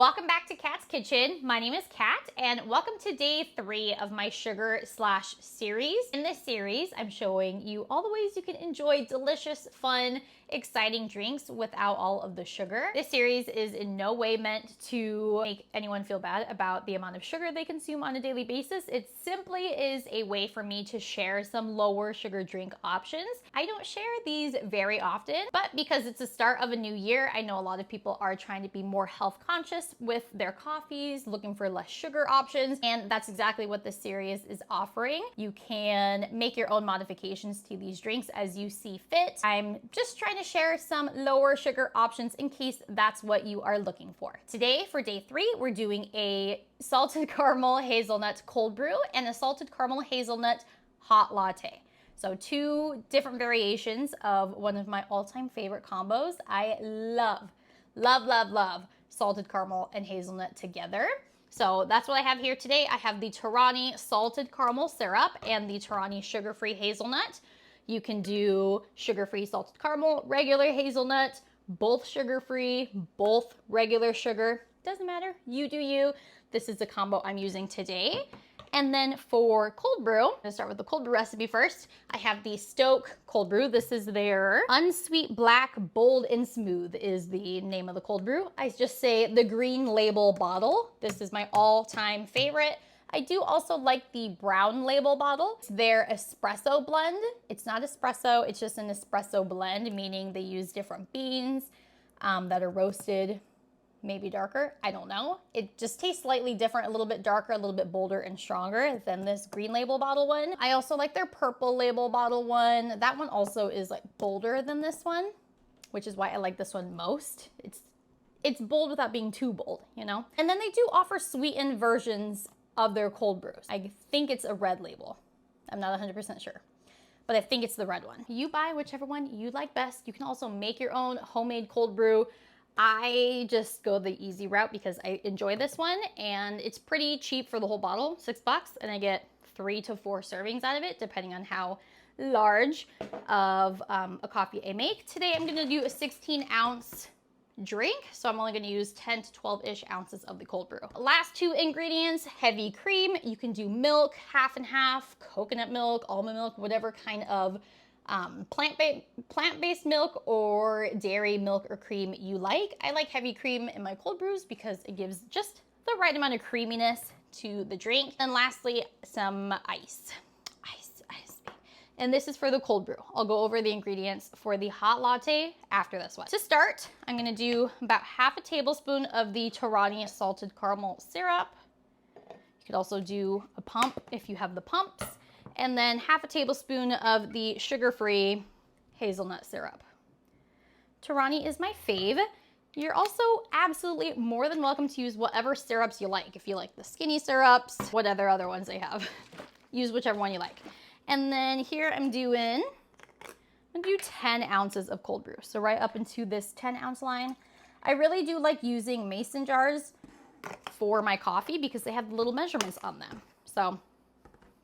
Welcome back to Kat's Kitchen. My name is Kat, and welcome to day 3 of my sugar slash series. In this series, I'm showing you all the ways you can enjoy delicious, fun, exciting drinks without all of the sugar. This series is in no way meant to make anyone feel bad about the amount of sugar they consume on a daily basis. It simply is a way for me to share some lower sugar drink options. I don't share these very often, but because it's the start of a new year, I know a lot of people are trying to be more health conscious with their coffees, looking for less sugar options, and that's exactly what this series is offering. You can make your own modifications to these drinks as you see fit. I'm just trying to share some lower sugar options in case that's what you are looking for. Today, for day 3, we're doing a salted caramel hazelnut cold brew and a salted caramel hazelnut hot latte. So 2 different variations of one of my all-time favorite combos. I love salted caramel and hazelnut together. So that's what I have here today. I have the Torani salted caramel syrup and the Torani sugar-free hazelnut. You can do sugar-free salted caramel, regular hazelnut, both sugar-free, both regular sugar. Doesn't matter, you do you. This is the combo I'm using today. And then for cold brew, I'm gonna start with the cold brew recipe first. I have the Stoke cold brew. This is their Unsweet Black Bold and Smooth is the name of the cold brew. I just say the green label bottle. This is my all-time favorite. I do also like the brown label bottle. It's their espresso blend. It's not espresso, it's just an espresso blend, meaning they use different beans that are roasted, maybe darker, I don't know. It just tastes slightly different, a little bit darker, a little bit bolder and stronger than this green label bottle one. I also like their purple label bottle one. That one also is like bolder than this one, which is why I like this one most. It's bold without being too bold, you know? And then they do offer sweetened versions of their cold brews. I think it's a red label. I'm not 100% sure, but I think it's the red one. You buy whichever one you like best. You can also make your own homemade cold brew. I just go the easy route because I enjoy this one and it's pretty cheap for the whole bottle, $6, and I get 3 to 4 servings out of it, depending on how large of a coffee I make. Today I'm gonna do a 16-ounce drink, so I'm only gonna use 10 to 12-ish ounces of the cold brew. Last 2 ingredients, heavy cream. You can do milk, half and half, coconut milk, almond milk, whatever kind of plant-based milk or dairy milk or cream you like. I like heavy cream in my cold brews because it gives just the right amount of creaminess to the drink. And lastly, some ice. And this is for the cold brew. I'll go over the ingredients for the hot latte after this one. To start, I'm gonna do about half a tablespoon of the Torani salted caramel syrup. You could also do a pump if you have the pumps. And then half a tablespoon of the sugar-free hazelnut syrup. Torani is my fave. You're also absolutely more than welcome to use whatever syrups you like. If you like the skinny syrups, whatever other ones they have, use whichever one you like. And then here I'm gonna do 10 ounces of cold brew. So right up into this 10-ounce line. I really do like using mason jars for my coffee because they have little measurements on them. So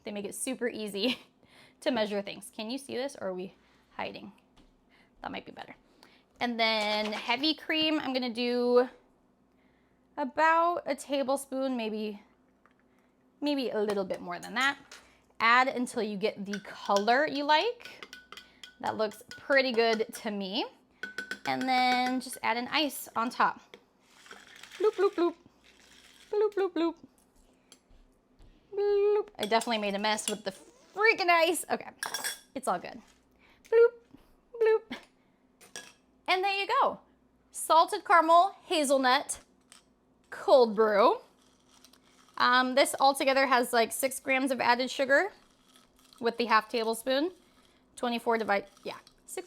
they make it super easy to measure things. Can you see this or are we hiding? That might be better. And then heavy cream, I'm gonna do about a tablespoon, maybe a little bit more than that. Add until you get the color you like. That looks pretty good to me. And then just add an ice on top. Bloop, bloop, bloop. Bloop, bloop, bloop. Bloop. I definitely made a mess with the freaking ice. Okay, it's all good. Bloop, bloop. And there you go. Salted caramel hazelnut cold brew. This altogether has like 6 grams of added sugar with the half tablespoon. 6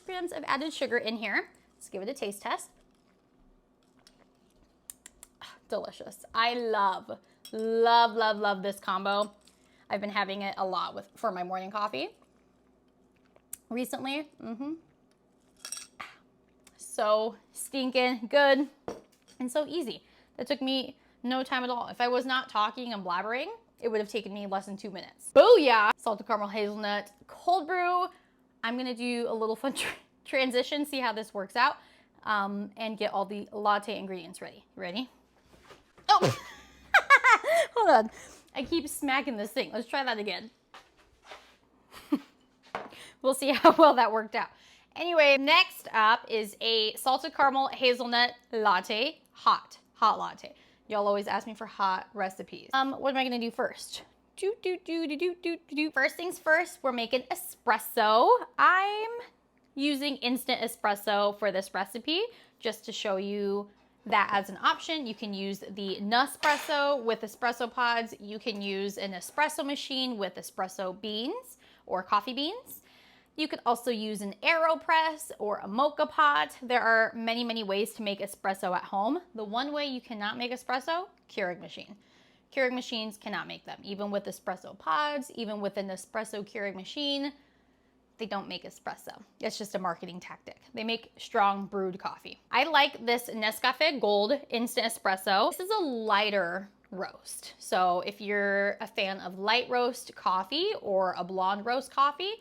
grams of added sugar in here. Let's give it a taste test. Delicious. I love this combo. I've been having it a lot for my morning coffee recently. So stinking good and so easy. That took me no time at all. If I was not talking and blabbering, it would have taken me less than 2 minutes. Booyah! Salted caramel hazelnut cold brew. I'm gonna do a little fun transition, see how this works out, and get all the latte ingredients ready. You ready? on. I keep smacking this thing. Let's try that again. We'll see how well that worked out. Anyway, next up is a salted caramel hazelnut latte, hot latte. Y'all always ask me for hot recipes. What am I gonna do first? First things first, we're making espresso. I'm using instant espresso for this recipe, just to show you that as an option. You can use the Nespresso with espresso pods. You can use an espresso machine with espresso beans or coffee beans. You could also use an AeroPress or a mocha pot. There are many, many ways to make espresso at home. The one way you cannot make espresso, Keurig machine. Keurig machines cannot make them. Even with espresso pods, even with an espresso Keurig machine, they don't make espresso. It's just a marketing tactic. They make strong brewed coffee. I like this Nescafé Gold Instant Espresso. This is a lighter roast. So if you're a fan of light roast coffee or a blonde roast coffee,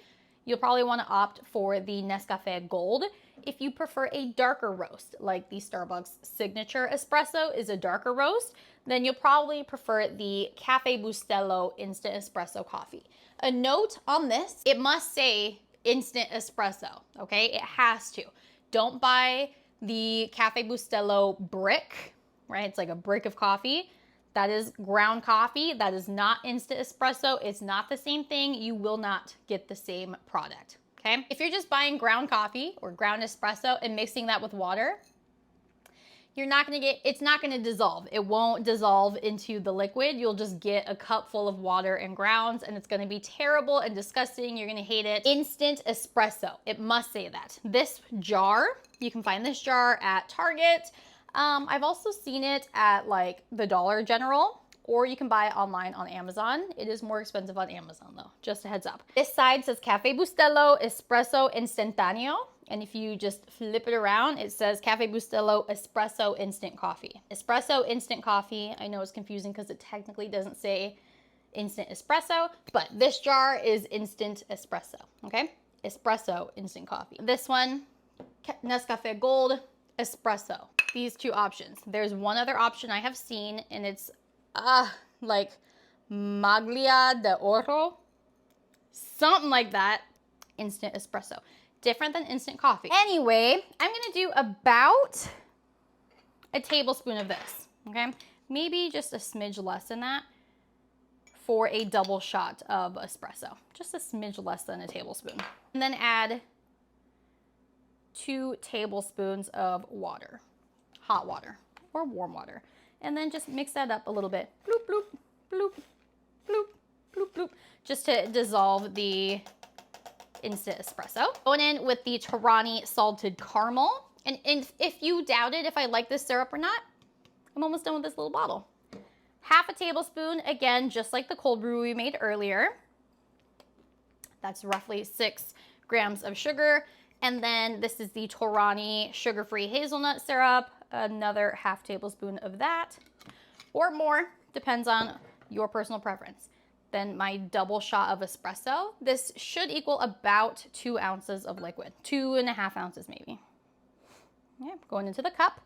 you'll probably want to opt for the Nescafé Gold. If you prefer a darker roast, like the Starbucks Signature Espresso is a darker roast, then you'll probably prefer the Caffè Bustelo Instant Espresso coffee. A note on this, it must say instant espresso, okay? It has to. Don't buy the Caffè Bustelo brick, right? It's like a brick of coffee. That is ground coffee. That is not instant espresso. It's not the same thing. You will not get the same product, okay? If you're just buying ground coffee or ground espresso and mixing that with water, it's not gonna dissolve. It won't dissolve into the liquid. You'll just get a cup full of water and grounds, and it's gonna be terrible and disgusting. You're gonna hate it. Instant espresso, it must say that. This jar, you can find this jar at Target. I've also seen it at like the Dollar General, or you can buy it online on Amazon. It is more expensive on Amazon though, just a heads up. This side says Caffè Bustelo Espresso Instantáneo. And if you just flip it around, it says Caffè Bustelo Espresso Instant Coffee. Espresso Instant Coffee, I know it's confusing because it technically doesn't say instant espresso, but this jar is instant espresso, okay? Espresso Instant Coffee. This one, Nescafé Gold Espresso. These two options. There's one other option I have seen, and it's like Maglia de Oro, something like that, instant espresso. Different than instant coffee. Anyway, I'm gonna do about a tablespoon of this, okay? Maybe just a smidge less than that for a double shot of espresso. Just a smidge less than a tablespoon. And then add 2 tablespoons of water, hot water or warm water. And then just mix that up a little bit. Bloop, bloop, bloop, bloop, bloop, bloop. Just to dissolve the instant espresso. Going in with the Torani salted caramel. And if you doubted if I like this syrup or not, I'm almost done with this little bottle. Half a tablespoon, again, just like the cold brew we made earlier. That's roughly 6 grams of sugar. And then this is the Torani sugar-free hazelnut syrup, another half tablespoon of that, or more, depends on your personal preference. Then my double shot of espresso. This should equal about 2 ounces of liquid, 2.5 ounces maybe. Okay, going into the cup.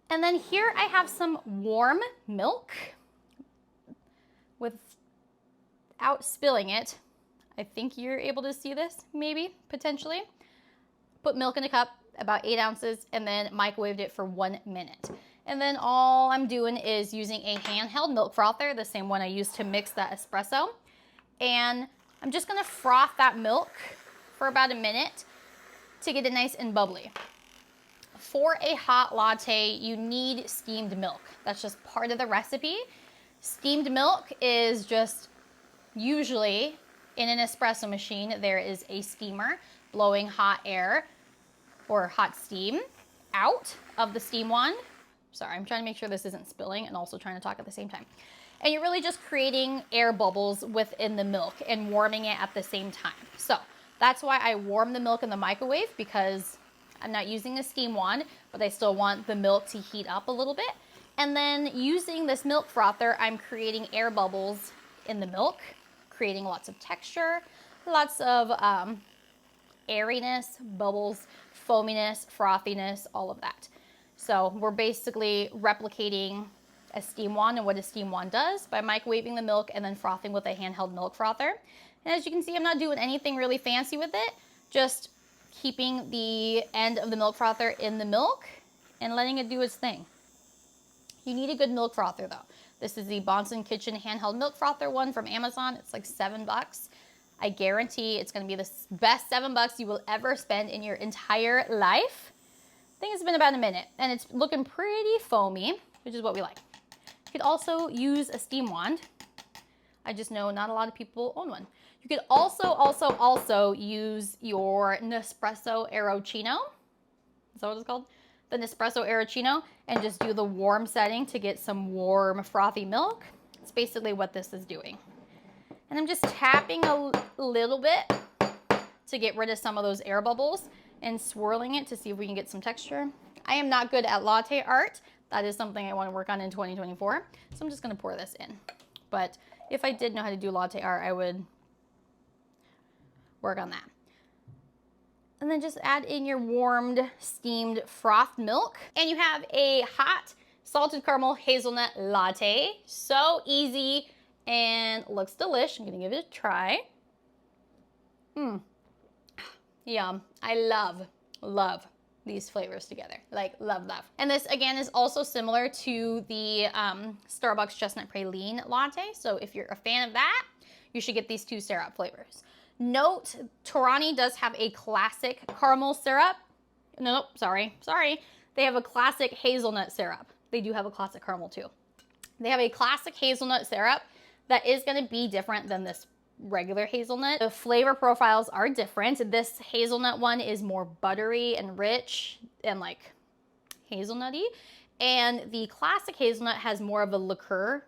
And then here I have some warm milk without spilling it. I think you're able to see this, maybe, potentially. Put milk in a cup, about 8 ounces, and then microwaved it for 1 minute. And then all I'm doing is using a handheld milk frother, the same one I used to mix that espresso. And I'm just gonna froth that milk for about a minute to get it nice and bubbly. For a hot latte, you need steamed milk. That's just part of the recipe. Steamed milk is just usually in an espresso machine, there is a steamer blowing hot air or hot steam out of the steam wand. Sorry, I'm trying to make sure this isn't spilling and also trying to talk at the same time. And you're really just creating air bubbles within the milk and warming it at the same time. So that's why I warm the milk in the microwave, because I'm not using a steam wand, but I still want the milk to heat up a little bit. And then using this milk frother, I'm creating air bubbles in the milk, creating lots of texture, lots of airiness, bubbles, foaminess, frothiness, all of that. So we're basically replicating a steam wand and what a steam wand does by microwaving the milk and then frothing with a handheld milk frother. And as you can see, I'm not doing anything really fancy with it, just keeping the end of the milk frother in the milk and letting it do its thing. You need a good milk frother though. This is the Bonson Kitchen handheld milk frother one from Amazon. It's like $7. I guarantee it's gonna be the best $7 you will ever spend in your entire life. I think it's been about a minute and it's looking pretty foamy, which is what we like. You could also use a steam wand. I just know not a lot of people own one. You could also use your Nespresso Aeroccino. Is that what it's called? The Nespresso Aeroccino, and just do the warm setting to get some warm frothy milk. It's basically what this is doing. And I'm just tapping a little bit to get rid of some of those air bubbles and swirling it to see if we can get some texture. I am not good at latte art. That is something I want to work on in 2024. So I'm just going to pour this in. But if I did know how to do latte art, I would work on that. And then just add in your warmed, steamed, frothed milk. And you have a hot salted caramel hazelnut latte. So easy and looks delish. I'm gonna give it a try. Yum. I love these flavors together. Like, love. And this, again, is also similar to the Starbucks Chestnut Praline Latte. So if you're a fan of that, you should get these two syrup flavors. Note, Torani does have a classic caramel syrup. Nope, sorry. They have a classic hazelnut syrup. They do have a classic caramel too. They have a classic hazelnut syrup that is gonna be different than this regular hazelnut. The flavor profiles are different. This hazelnut one is more buttery and rich and like hazelnutty. And the classic hazelnut has more of a liqueur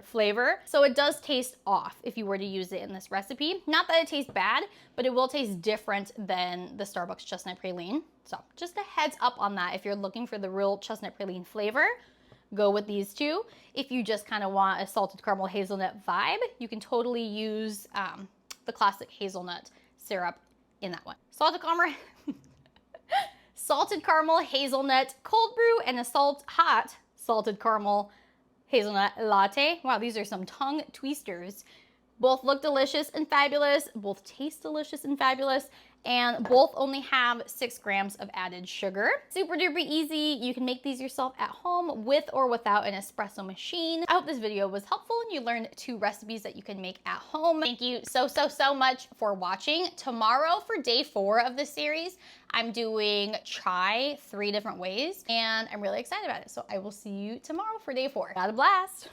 flavor. So it does taste off if you were to use it in this recipe. Not that it tastes bad, but it will taste different than the Starbucks Chestnut Praline. So just a heads up on that. If you're looking for the real chestnut praline flavor, go with these two. If you just kind of want a salted caramel hazelnut vibe, you can totally use the classic hazelnut syrup in that one. Salted caramel hazelnut cold brew and a hot salted caramel hazelnut latte. Wow, these are some tongue twisters. Both look delicious and fabulous, both taste delicious and fabulous, and both only have 6 grams of added sugar. Super duper easy. You can make these yourself at home with or without an espresso machine. I hope this video was helpful and you learned 2 recipes that you can make at home. Thank you so much for watching. Tomorrow for day 4 of this series, I'm doing chai 3 different ways and I'm really excited about it. So I will see you tomorrow for day 4. Got a blast.